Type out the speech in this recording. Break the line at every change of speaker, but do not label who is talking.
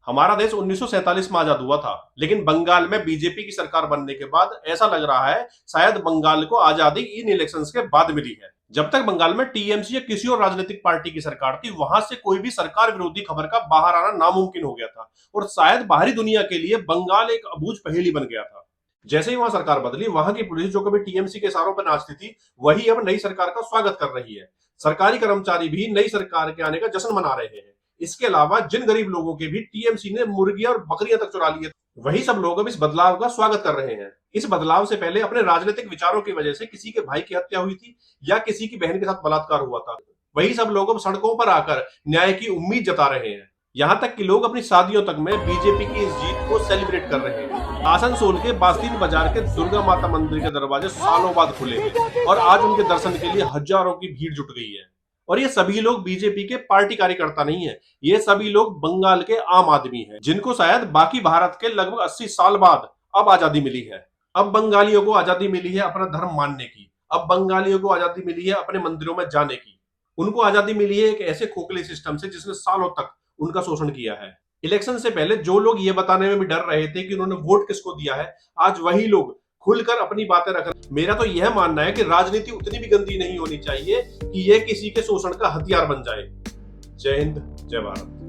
हमारा देश 1947 में आजाद हुआ था, लेकिन बंगाल में बीजेपी की सरकार बनने के बाद ऐसा लग रहा है शायद बंगाल को आजादी इन इलेक्शंस के बाद मिली है। जब तक बंगाल में टीएमसी या किसी और राजनीतिक पार्टी की सरकार थी, वहां से कोई भी सरकार विरोधी खबर का बाहर आना नामुमकिन हो गया था और शायद बाहरी दुनिया के लिए बंगाल एक अबूझ पहेली बन गया था। जैसे ही वहां सरकार बदली, वहां की पुलिस जो कभी टीएमसी के इशारों पर नाचती थी, वही अब नई सरकार का स्वागत कर रही है। सरकारी कर्मचारी भी नई सरकार के आने का जश्न मना रहे हैं। इसके अलावा जिन गरीब लोगों के भी टीएमसी ने मुर्गियां और बकरियां तक चुरा ली है, वही सब लोग अब इस बदलाव का स्वागत कर रहे हैं। इस बदलाव से पहले अपने राजनीतिक विचारों की वजह से किसी के भाई की हत्या हुई थी या किसी की बहन के साथ बलात्कार हुआ था, वही सब लोग अब सड़कों पर आकर न्याय की उम्मीद जता रहे हैं। यहाँ तक कि लोग अपनी शादियों तक में बीजेपी की इस जीत को सेलिब्रेट कर रहे हैं। आसनसोल के बास्तीन बाजार के दुर्गा माता मंदिर के दरवाजे सालों बाद खुले हैं और आज उनके दर्शन के लिए हजारों की भीड़ जुट गई है। और ये सभी लोग बीजेपी के पार्टी कार्यकर्ता नहीं है, ये सभी लोग बंगाल के आम आदमी हैं, जिनको शायद बाकी भारत के लगभग 80 साल बाद अब आजादी मिली है। अब बंगालियों को आजादी मिली है अपना धर्म मानने की। अब बंगालियों को आजादी मिली है अपने मंदिरों में जाने की। उनको आजादी मिली है एक ऐसे खोखले सिस्टम से जिसने सालों तक उनका शोषण किया है। इलेक्शन से पहले जो लोग ये बताने में भी डर रहे थे कि उन्होंने वोट किसको दिया है, आज वही लोग खुलकर अपनी बातें रख रहे हैं। मेरा तो यह मानना है कि राजनीति उतनी भी गंदी नहीं होनी चाहिए कि यह किसी के शोषण का हथियार बन जाए। जय हिंद, जय भारत।